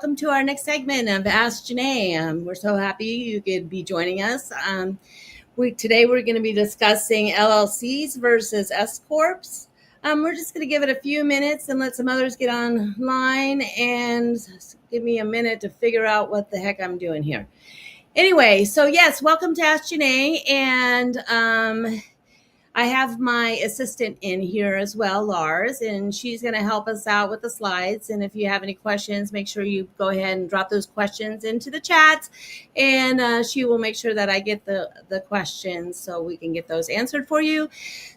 welcome to our next segment of Ask Janae. We're so happy you could be joining us. Today we're going to be discussing LLCs versus S Corps. We're just going to give it a few minutes and let some others get online and give me a minute to figure out what the heck I'm doing here. Anyway, so yes, welcome to Ask Janae, and I have my assistant in here as well, Lars, and she's going to help us out with the slides. And if you have any questions, make sure you go ahead and drop those questions into the chat, and she will make sure that I get the questions so we can get those answered for you.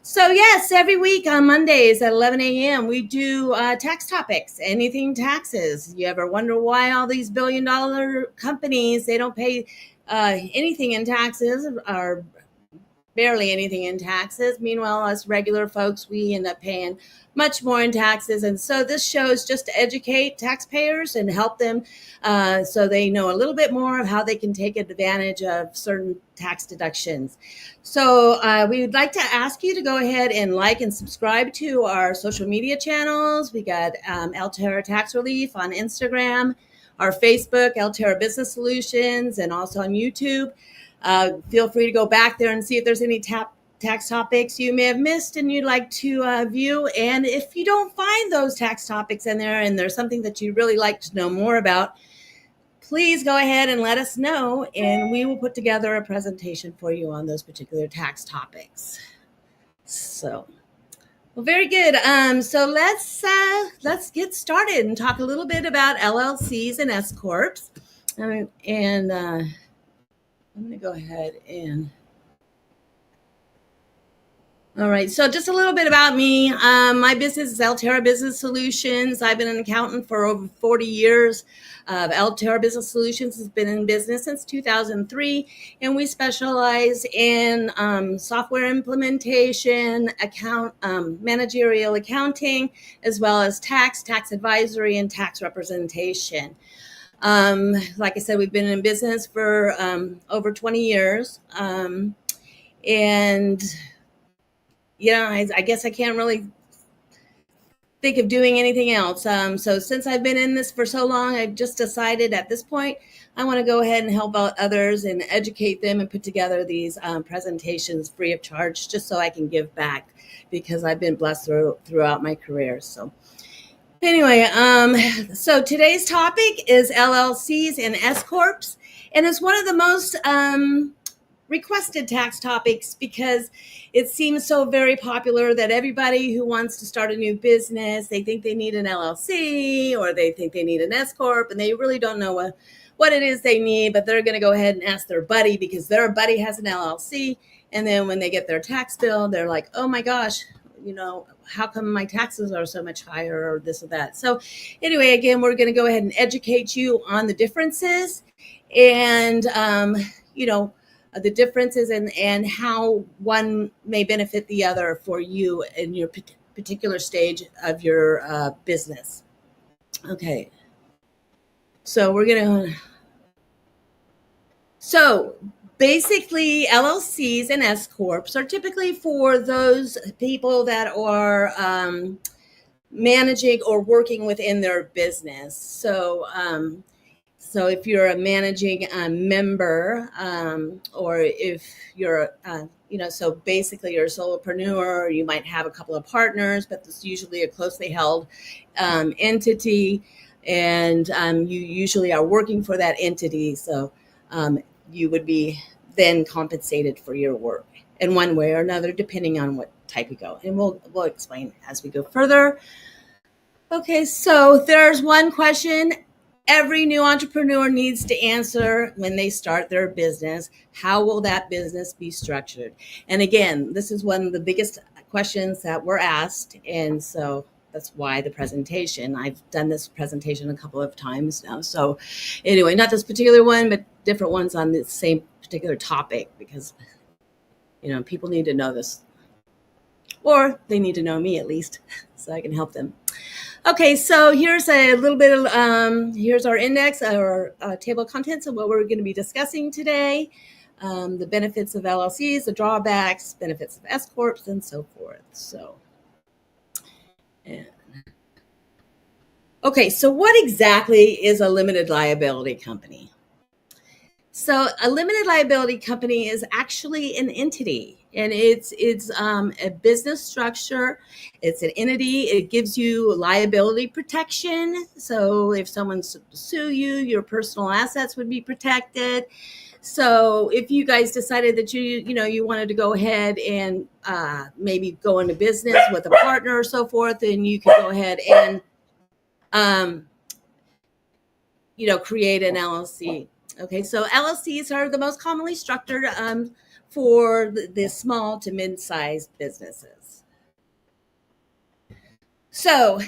So yes, every week on Mondays at 11 a.m. we do tax topics, anything taxes. You ever wonder why all these billion-dollar companies, they don't pay anything in taxes, or barely anything in taxes? Meanwhile, us regular folks, we end up paying much more in taxes. And so this show is just to educate taxpayers and help them so they know a little bit more of how they can take advantage of certain tax deductions. So we would like to ask you to go ahead and like and subscribe to our social media channels. We got Altera Tax Relief on Instagram, our Facebook, Altera Business Solutions, and also on YouTube. Feel free to go back there and see if there's any tax topics you may have missed and you'd like to view. And if you don't find those tax topics in there and there's something that you'd really like to know more about, please go ahead and let us know, and we will put together a presentation for you on those particular tax topics. So, well, very good. So let's get started and talk a little bit about LLCs and S Corps. I'm going to go ahead and, all right, so just a little bit about me. My business is Altera Business Solutions. I've been an accountant for over 40 years. Altera Business Solutions has been in business since 2003, and we specialize in software implementation, managerial accounting, as well as tax advisory, and tax representation. Like I said, we've been in business for over 20 years. And, I guess I can't really think of doing anything else. So since I've been in this for so long, I've just decided at this point, I want to go ahead and help out others and educate them and put together these presentations free of charge, just so I can give back, because I've been blessed throughout my career. So anyway, so today's topic is LLCs and S Corps, and it's one of the most requested tax topics because it seems so very popular that everybody who wants to start a new business, they think they need an LLC or they think they need an S Corp, and they really don't know what it is they need, but they're going to go ahead and ask their buddy because their buddy has an LLC, and then when they get their tax bill, they're like, oh my gosh, how come my taxes are so much higher, or this or that. So anyway, again, we're going to go ahead and educate you on the differences and, the differences and how one may benefit the other for you in your particular stage of your business. Okay. So basically, LLCs and S Corps are typically for those people that are managing or working within their business. So if you're a managing member, or if you're, so basically you're a solopreneur, you might have a couple of partners, but it's usually a closely held entity, and you usually are working for that entity. So you would be then compensated for your work in one way or another, depending on what type you go. And we'll explain as we go further. Okay, so there's one question every new entrepreneur needs to answer when they start their business. How will that business be structured? And again, this is one of the biggest questions that we're asked. And so that's why the presentation. I've done this presentation a couple of times now. So anyway, not this particular one, but different ones on the same particular topic, because, people need to know this, or they need to know me at least, so I can help them. Okay, so here's a little bit of, here's our index, our table of contents of what we're going to be discussing today. The benefits of LLCs, the drawbacks, benefits of S Corps, and so forth. So, Okay, so what exactly is a limited liability company? So a limited liability company is actually an entity, and it's a business structure. It's an entity. It gives you liability protection. So if someone sue you, your personal assets would be protected. So if you guys decided that you wanted to go ahead and maybe go into business with a partner or so forth, then you could go ahead and um, create an LLC. Okay, so LLCs are the most commonly structured for the small to mid-sized businesses. So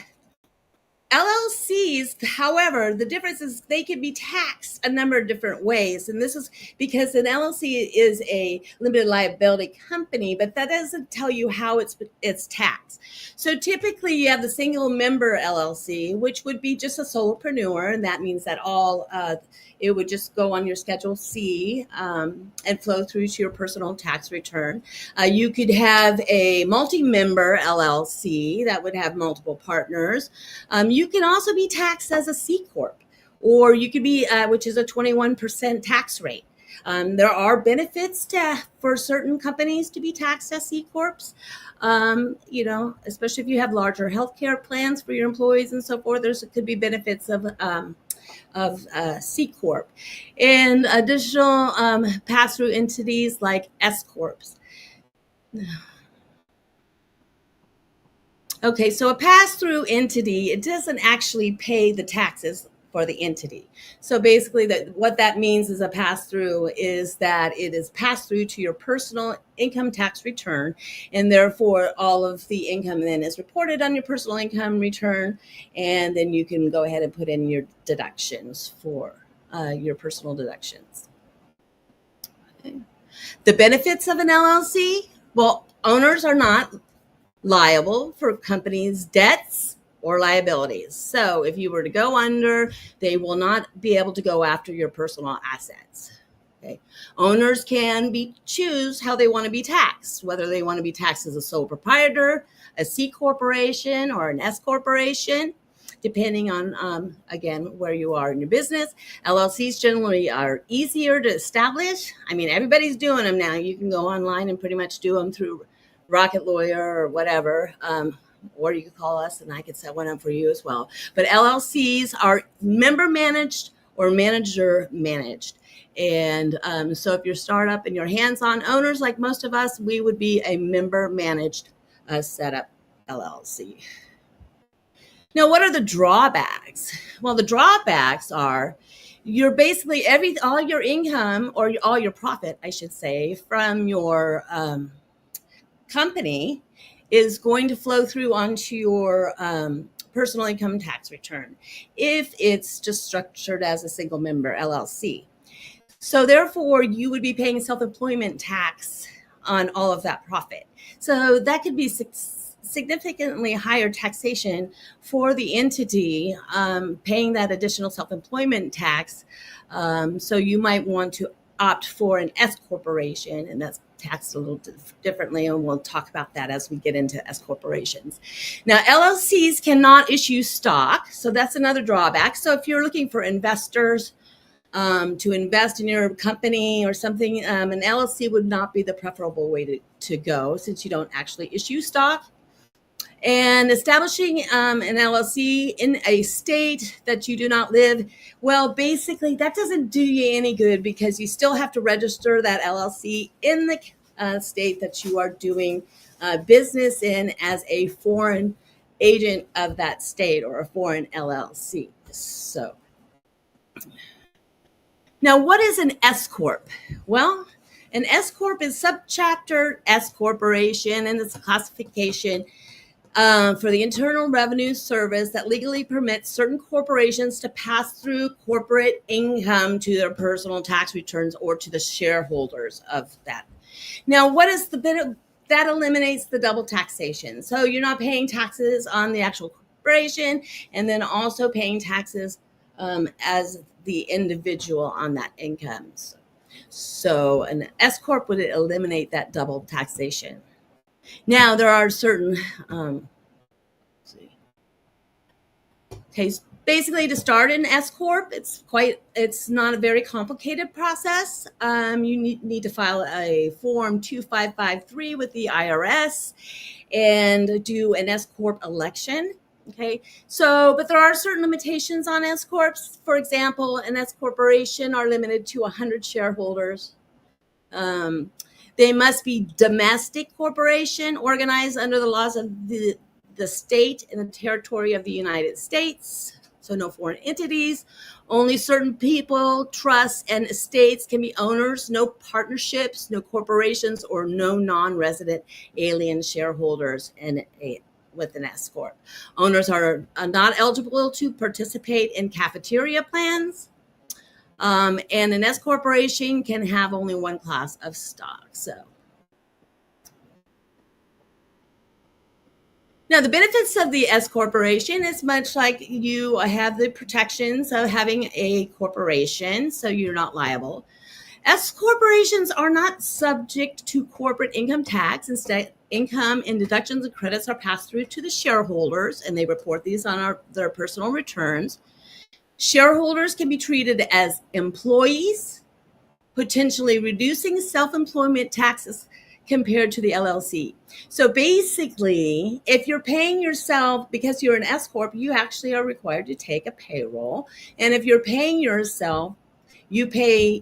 LLCs, however, the difference is they can be taxed a number of different ways. And this is because an LLC is a limited liability company, but that doesn't tell you how it's taxed. So typically you have the single member LLC, which would be just a solopreneur. And that means that it would just go on your Schedule C and flow through to your personal tax return. You could have a multi-member LLC that would have multiple partners. You can also be taxed as a C Corp, or you could be, which is a 21% tax rate. There are benefits for certain companies to be taxed as C Corps, especially if you have larger healthcare plans for your employees and so forth. There could be benefits of C Corp and additional pass-through entities like S Corps. Okay, so a pass-through entity, it doesn't actually pay the taxes for the entity. So basically what that means is a pass-through is that it is passed through to your personal income tax return, and therefore all of the income then is reported on your personal income return, and then you can go ahead and put in your deductions for your personal deductions. Okay. The benefits of an LLC, well, owners are not liable for companies' debts or liabilities. So if you were to go under, they will not be able to go after your personal assets. Okay. Owners can choose how they want to be taxed, whether they want to be taxed as a sole proprietor, a C corporation, or an S corporation, depending on, again, where you are in your business. LLCs generally are easier to establish. I mean, everybody's doing them now. You can go online and pretty much do them through Rocket Lawyer or whatever, or you could call us and I could set one up for you as well. But LLCs are member managed or manager managed. And so if you're a startup and you're hands-on owners like most of us, we would be a member managed setup LLC. Now, what are the drawbacks? Well, the drawbacks are you're basically all your income, or all your profit, I should say, from your company is going to flow through onto your personal income tax return if it's just structured as a single member LLC. So therefore, you would be paying self-employment tax on all of that profit. So that could be significantly higher taxation for the entity paying that additional self-employment tax. So you might want to opt for an S corporation, and that's taxed a little differently, and we'll talk about that as we get into S corporations. Now, LLCs cannot issue stock, so that's another drawback. So if you're looking for investors to invest in your company or something, an LLC would not be the preferable way to go, since you don't actually issue stock. And establishing an LLC in a state that you do not live, well, basically that doesn't do you any good, because you still have to register that LLC in the state that you are doing business in as a foreign agent of that state, or a foreign LLC. So now, what is an S Corp? Well, an S Corp is subchapter S Corporation, and it's a classification for the Internal Revenue Service that legally permits certain corporations to pass through corporate income to their personal tax returns or to the shareholders of that. Now, what is the bit of that? Eliminates the double taxation. So you're not paying taxes on the actual corporation and then also paying taxes as the individual on that income. So an S Corp would eliminate that double taxation. Now, there are certain, Okay, basically to start an S Corp, it's not a very complicated process. You need to file a form 2553 with the IRS and do an S Corp election. Okay, but there are certain limitations on S Corps. For example, an S Corporation are limited to 100 shareholders. They must be domestic corporation organized under the laws of the state and the territory of the United States. So no foreign entities. Only certain people, trusts, and estates can be owners. No partnerships, no corporations, or no non-resident alien shareholders with an S Corp. Owners are not eligible to participate in cafeteria plans. And an S corporation can have only one class of stock. So now the benefits of the S corporation is much like you have the protections of having a corporation, so you're not liable. S corporations are not subject to corporate income tax. Instead, income and deductions and credits are passed through to the shareholders, and they report these on their personal returns. Shareholders can be treated as employees, potentially reducing self-employment taxes compared to the LLC. So basically, if you're paying yourself because you're an S Corp, you actually are required to take a payroll. And if you're paying yourself, you pay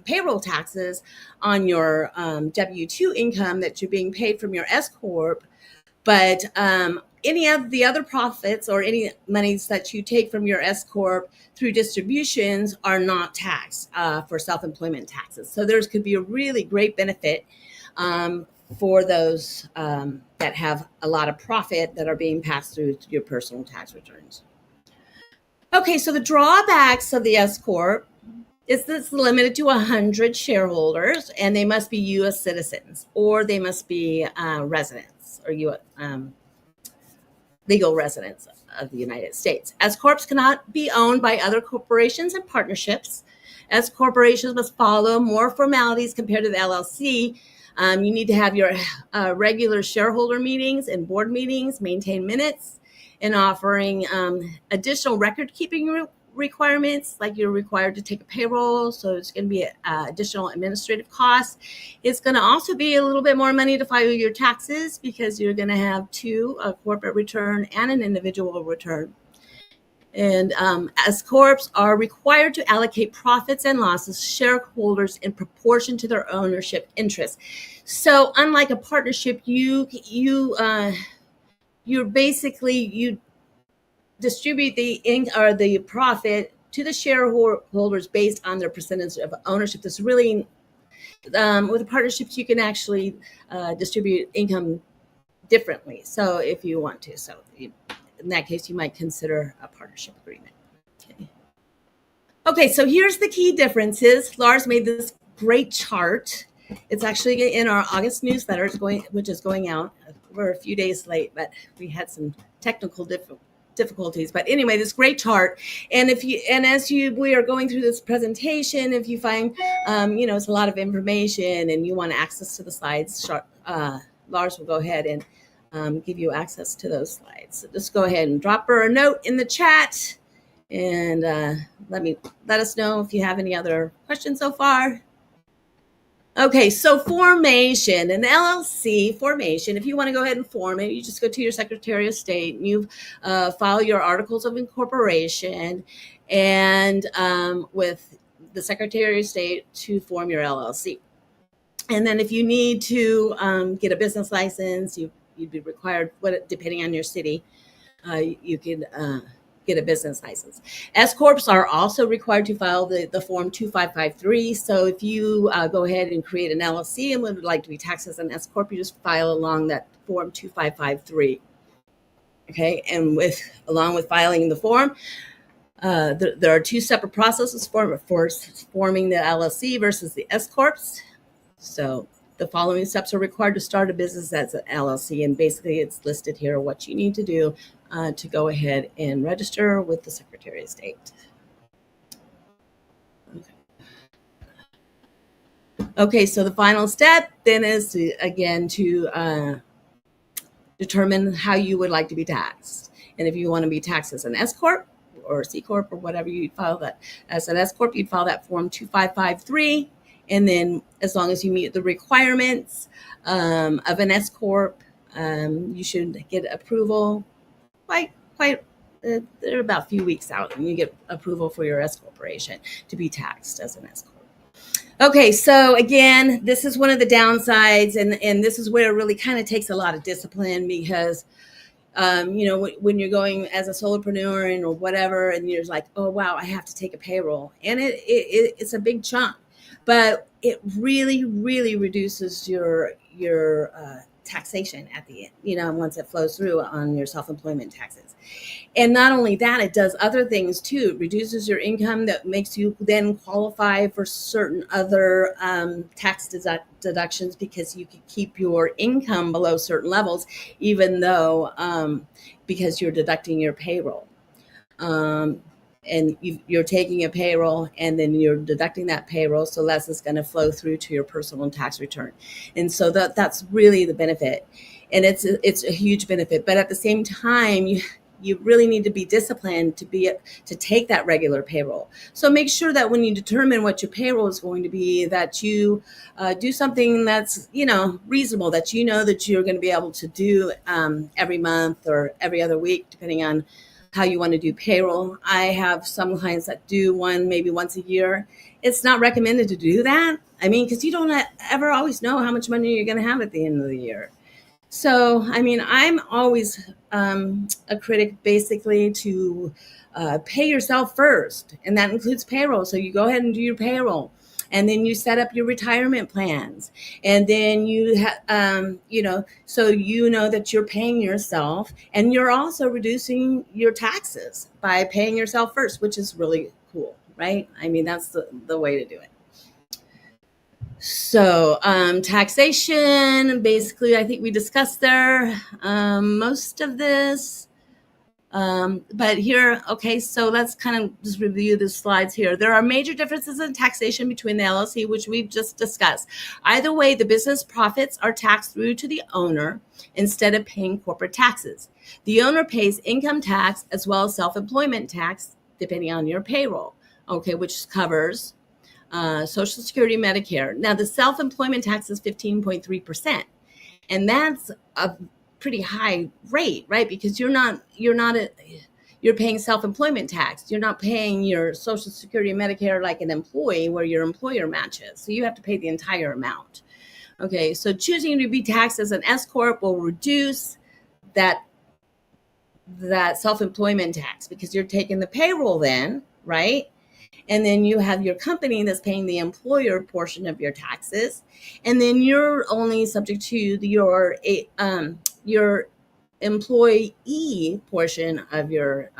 payroll taxes on your W-2 income that you're being paid from your S Corp. But any of the other profits or any monies that you take from your S Corp through distributions are not taxed for self-employment taxes. So there could be a really great benefit for those that have a lot of profit that are being passed through to your personal tax returns. Okay, so the drawbacks of the S Corp is this limited to 100 shareholders, and they must be U.S. citizens, or they must be residents or legal residents of the United States. S Corps cannot be owned by other corporations and partnerships. S corporations must follow more formalities compared to the LLC. You need to have your regular shareholder meetings and board meetings, maintain minutes, and offering additional record-keeping requirements, like you're required to take a payroll, so it's going to be additional administrative costs. It's going to also be a little bit more money to file your taxes because you're going to have a corporate return and an individual return. And S Corps are required to allocate profits and losses to shareholders in proportion to their ownership interest. So unlike a partnership, you distribute the profit to the shareholders based on their percentage of ownership. This really, with the partnerships, you can actually distribute income differently. So if you want to, in that case, you might consider a partnership agreement. Okay, so here's the key differences. Lars made this great chart. It's actually in our August newsletter, which is going out. We're a few days late, but we had some technical difficulties. But anyway, this great chart. And we are going through this presentation, if you find, it's a lot of information and you want access to the slides, Lars will go ahead and give you access to those slides. So just go ahead and drop her a note in the chat and let us know if you have any other questions so far. Okay, so formation, an LLC formation, if you want to go ahead and form it, you just go to your Secretary of State and you file your articles of incorporation and with the Secretary of State to form your LLC. And then if you need to get a business license, you'd be required, depending on your city, you can get a business license. S Corps are also required to file the form 2553. So if you go ahead and create an LLC and would like to be taxed as an S Corp, you just file along that form 2553. Okay, and along with filing the form, there are two separate processes for forming the LLC versus the S Corps. So the following steps are required to start a business as an LLC, and basically it's listed here what you need to do to go ahead and register with the Secretary of State. Okay, so the final step then is to determine how you would like to be taxed. And if you want to be taxed as an S Corp or C Corp or whatever, you'd file that as an S Corp, you'd file that Form 2553. And then as long as you meet the requirements of an S Corp, you should get approval quite they're about a few weeks out, and you get approval for your S corporation to be taxed as an S corp. Okay, so again, this is one of the downsides, and this is where it really kind of takes a lot of discipline because when you're going as a solopreneur and or whatever, and you're like, oh wow, I have to take a payroll, and it's a big chunk, but it really reduces your taxation at the end. Once it flows through on your self-employment taxes. And not only that, it does other things too. It reduces your income that makes you then qualify for certain other tax deductions because you can keep your income below certain levels, even though because you're deducting your payroll. And you're taking a payroll and then you're deducting that payroll, so less is going to flow through to your personal tax return. And so that's really the benefit, and it's a huge benefit. But at the same time, you really need to be disciplined to take that regular payroll. So make sure that when you determine what your payroll is going to be, that you do something that's reasonable, that that you're going to be able to do every month or every other week, depending on how you want to do payroll. I have some clients that do one maybe once a year. It's not recommended to do that. Because you don't ever always know how much money you're going to have at the end of the year. So, I'm always a critic basically to pay yourself first, and that includes payroll. So you go ahead and do your payroll, and then you set up your retirement plans, and then so that you're paying yourself, and you're also reducing your taxes by paying yourself first, which is really cool, right? That's the way to do it. So taxation, basically, I think we discussed there most of this. But here, okay, so let's kind of just review the slides here. There are major differences in taxation between the LLC, which we've just discussed. Either way, the business profits are taxed through to the owner instead of paying corporate taxes. The owner pays income tax as well as self-employment tax, depending on your payroll, okay, which covers Social Security, Medicare. Now, the self-employment tax is 15.3%, and that's a pretty high rate, right? Because you're paying self-employment tax. You're not paying your Social Security, Medicare like an employee where your employer matches. So you have to pay the entire amount. Okay, so choosing to be taxed as an S Corp will reduce that self-employment tax because you're taking the payroll then, right? And then you have your company that's paying the employer portion of your taxes, and then you're only subject to your employee portion of your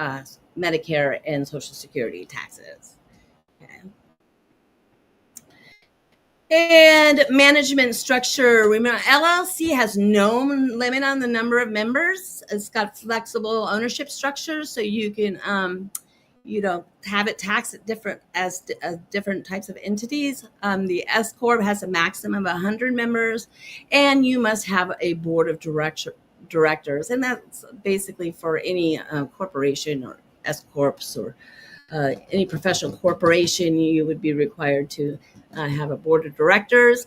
Medicare and Social Security taxes. Okay. And management structure. Remember, LLC has no limit on the number of members. It's got flexible ownership structures, so you can have it taxed at different types of entities. The S Corp has a maximum of 100 members, and you must have a board of directors, and that's basically for any corporation or S Corps or any professional corporation. You would be required to have a board of directors.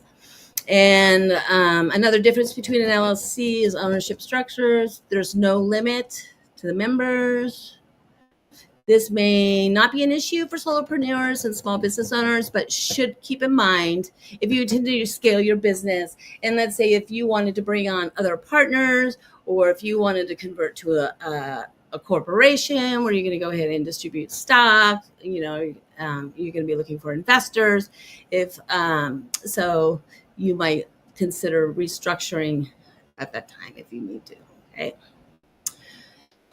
And another difference between an LLC is ownership structures. There's no limit to the members. This may not be an issue for solopreneurs and small business owners, but should keep in mind if you intend to scale your business. And let's say if you wanted to bring on other partners, or if you wanted to convert to a corporation where you're going to go ahead and distribute stock, you're going to be looking for investors. So you might consider restructuring at that time if you need to. Okay.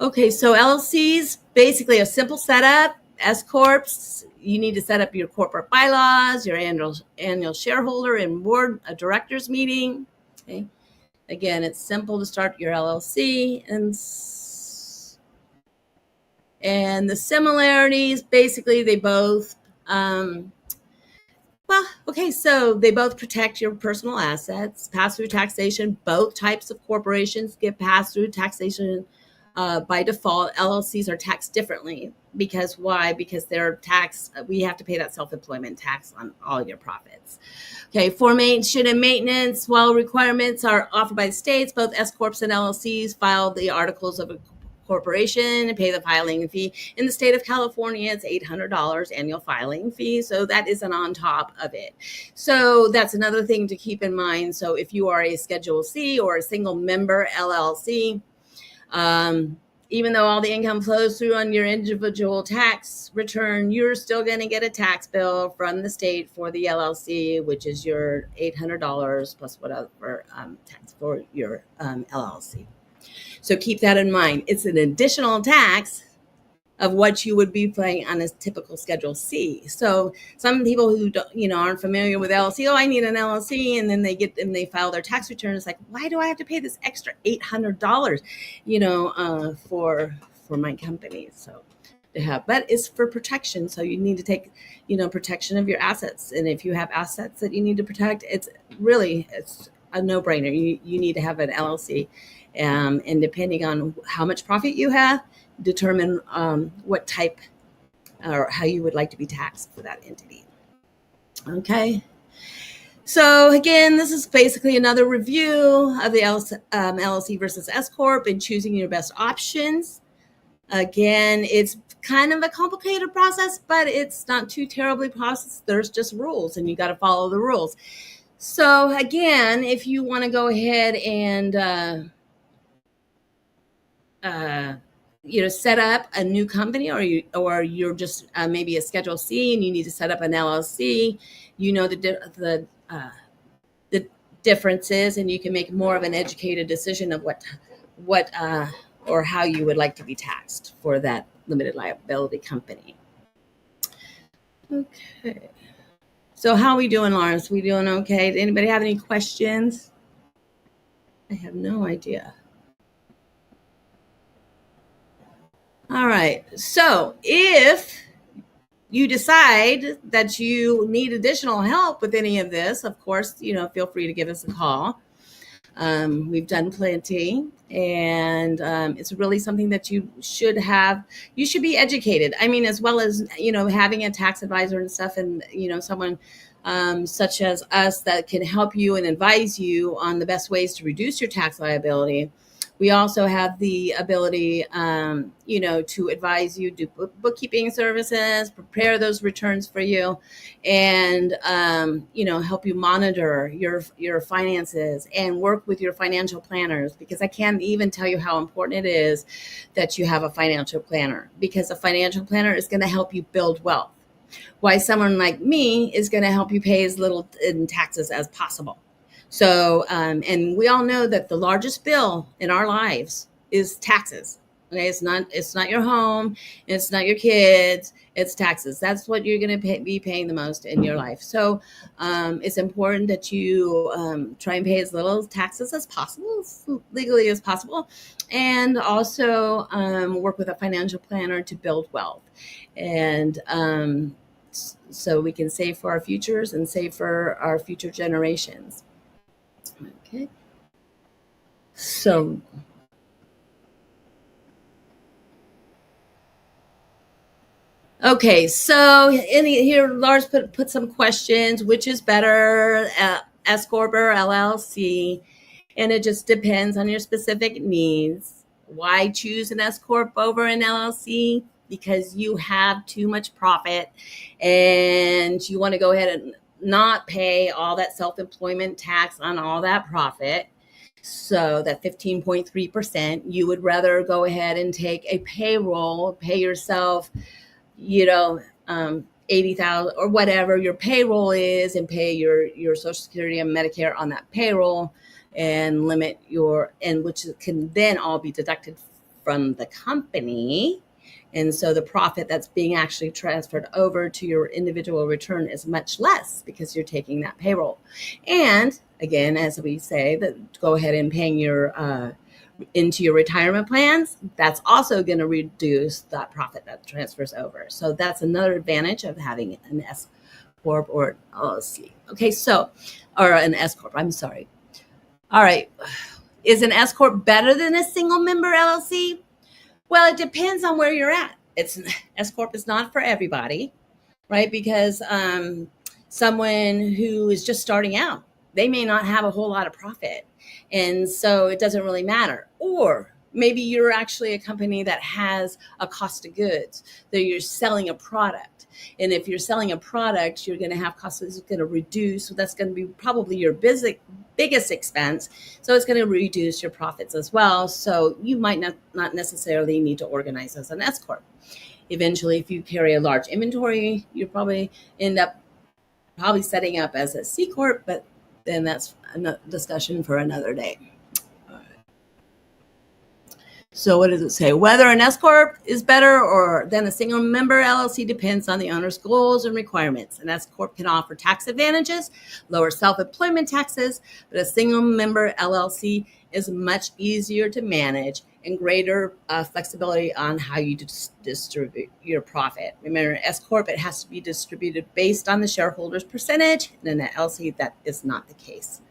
Okay, so LLCs, basically a simple setup. S Corps, you need to set up your corporate bylaws, your annual shareholder and board of directors meeting. Okay, again, it's simple to start your LLC, and the similarities, basically, they both Well, okay, so they both protect your personal assets. Pass through taxation, both types of corporations get pass through taxation by default. LLCs are taxed differently because why? Because they're taxed, we have to pay that self employment tax on all your profits. Okay, formation and maintenance, while requirements are offered by the states, both S Corps and LLCs file the articles of a corporation and pay the filing fee. In the state of California, it's $800 annual filing fee. So that isn't on top of it. So that's another thing to keep in mind. So if you are a Schedule C or a single member LLC, even though all the income flows through on your individual tax return, you're still going to get a tax bill from the state for the LLC, which is your $800 plus whatever tax for your LLC. So keep that in mind. It's an additional tax of what you would be paying on a typical Schedule C. So some people who don't, aren't familiar with LLC, I need an LLC, and then they file their tax return. It's like, why do I have to pay this extra $800, for my company? So to have, but it's for protection. So you need to take, protection of your assets. And if you have assets that you need to protect, it's a no-brainer. You need to have an LLC. And depending on how much profit you have, determine what type or how you would like to be taxed for that entity. Okay. So again, this is basically another review of the LLC versus S Corp and choosing your best options. Again, it's kind of a complicated process, but it's not too terribly processed. There's just rules, and you got to follow the rules. So again, if you want to go ahead and set up a new company, or you're just maybe a Schedule C and you need to set up an LLC, the differences, and you can make more of an educated decision of what or how you would like to be taxed for that limited liability company. Okay. So how are we doing, Lawrence? We doing okay? Does anybody have any questions? I have no idea. All right. So if you decide that you need additional help with any of this, of course, feel free to give us a call. We've done plenty, and it's really something that you should have. You should be educated. I mean, as well as, having a tax advisor and stuff, and, someone such as us that can help you and advise you on the best ways to reduce your tax liability. We also have the ability, to advise you, do bookkeeping services, prepare those returns for you, and, help you monitor your finances and work with your financial planners, because I can't even tell you how important it is that you have a financial planner, because a financial planner is going to help you build wealth. Why someone like me is going to help you pay as little in taxes as possible. So, and we all know that the largest bill in our lives is taxes. Okay, it's not your home, it's not your kids, it's taxes. That's what you're going to be paying the most in your life. So, it's important that you try and pay as little taxes as possible, as legally as possible, and also work with a financial planner to build wealth, and so we can save for our futures and save for our future generations. Okay. So, okay. So here, Lars put some questions. Which is better, S Corp or LLC? And it just depends on your specific needs. Why choose an S Corp over an LLC? Because you have too much profit, and you want to go ahead and not pay all that self-employment tax on all that profit. So that 15.3%, you would rather go ahead and take a payroll, pay yourself, 80,000 or whatever your payroll is, and pay your Social Security and Medicare on that payroll, and limit which can then all be deducted from the company. And so the profit that's being actually transferred over to your individual return is much less, because you're taking that payroll. And again, as we say, that go ahead and paying into your retirement plans, that's also going to reduce that profit that transfers over. So that's another advantage of having an S Corp or an LLC. Okay, so, or an S Corp, I'm sorry. All right. Is an S Corp better than a single member LLC? Well, it depends on where you're at. It's S Corp is not for everybody, right? Because someone who is just starting out, they may not have a whole lot of profit. And so it doesn't really matter. Or maybe you're actually a company that has a cost of goods, that you're selling a product. And if you're selling a product, you're going to have costs that's going to reduce. So that's going to be probably your biggest expense. So it's going to reduce your profits as well. So you might not necessarily need to organize as an S Corp. Eventually, if you carry a large inventory, you probably end up setting up as a C Corp, but then that's a discussion for another day. So what does it say? Whether an S Corp is better or than a single member LLC depends on the owner's goals and requirements. An S Corp can offer tax advantages, lower self-employment taxes, but a single member LLC is much easier to manage and greater flexibility on how you distribute your profit. Remember, S Corp, it has to be distributed based on the shareholder's percentage, and in an LLC, that is not the case.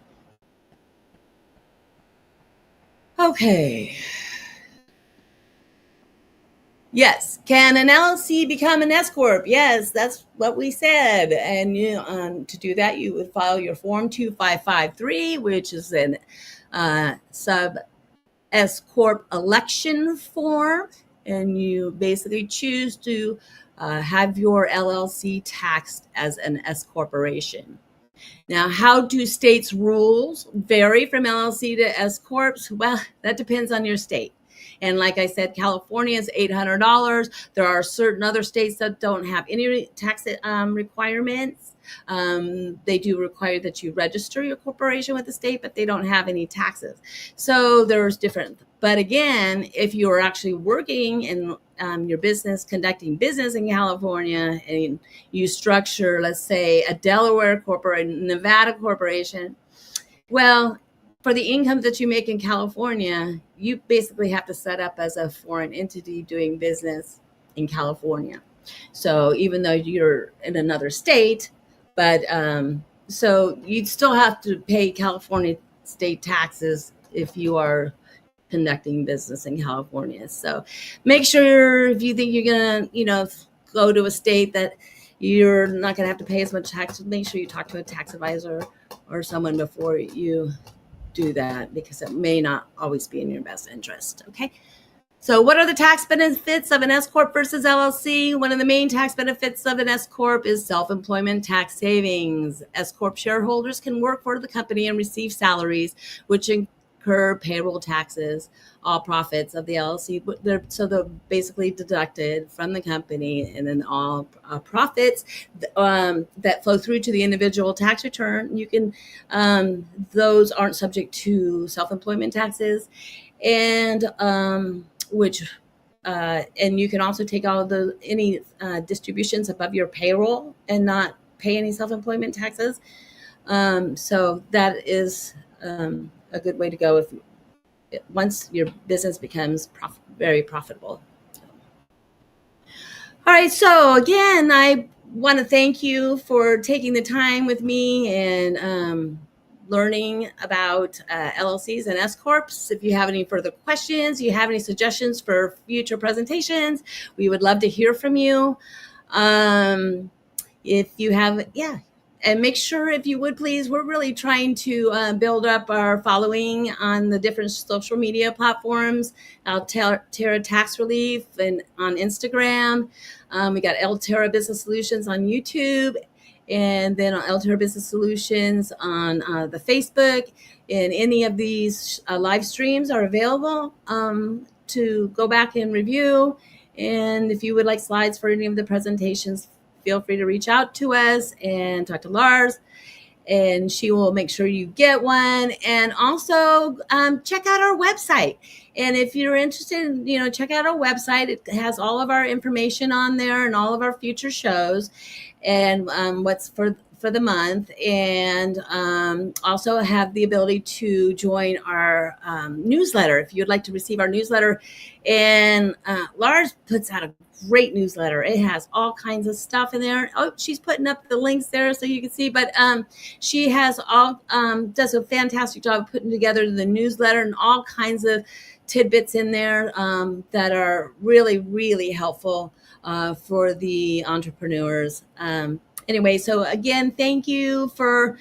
Okay. Yes. Can an LLC become an S Corp? Yes, that's what we said. And to do that, you would file your Form 2553, which is an sub S Corp election form. And you basically choose to have your LLC taxed as an S corporation. Now, how do states' rules vary from LLC to S Corps? Well, that depends on your state. And like I said, California is $800. There are certain other states that don't have any tax requirements. They do require that you register your corporation with the state, but they don't have any taxes. So there's different. But again, if you are actually working in your business, conducting business in California, and you structure, let's say, a Delaware corporation, Nevada corporation, well, for the income that you make in California, you basically have to set up as a foreign entity doing business in California. So even though you're in another state, but so you'd still have to pay California state taxes if you are conducting business in California. So make sure if you think you're going to, go to a state that you're not going to have to pay as much tax, make sure you talk to a tax advisor or someone before you do that, because it may not always be in your best interest. Okay. So what are the tax benefits of an S Corp versus LLC? One of the main tax benefits of an S Corp is self-employment tax savings. S Corp shareholders can work for the company and receive salaries, which incur payroll taxes. All profits of the LLC, they're basically deducted from the company, and then all profits that flow through to the individual tax return, you can those aren't subject to self-employment taxes, and which and you can also take all of any distributions above your payroll and not pay any self-employment taxes. So that is a good way to go once your business becomes very profitable. All right. So again, I want to thank you for taking the time with me and learning about LLCs and S Corps. If you have any further questions, you have any suggestions for future presentations, we would love to hear from you. If you have, and make sure, if you would please, we're really trying to build up our following on the different social media platforms. Altera Tax Relief and on Instagram. We got Altera Business Solutions on YouTube, and then Altera Business Solutions on the Facebook. And any of these live streams are available to go back and review. And if you would like slides for any of the presentations, feel free to reach out to us and talk to Lars, and she will make sure you get one. And also check out our website. And if you're interested, check out our website. It has all of our information on there and all of our future shows. And what's for for the month, and also have the ability to join our newsletter if you'd like to receive our newsletter. And Lars puts out a great newsletter. It has all kinds of stuff in there. Oh, she's putting up the links there so you can see, but she has does a fantastic job of putting together the newsletter and all kinds of tidbits in there that are really, really helpful for the entrepreneurs. Anyway, so again, thank you for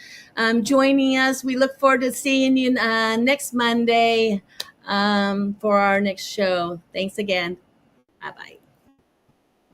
joining us. We look forward to seeing you next Monday for our next show. Thanks again. Bye-bye.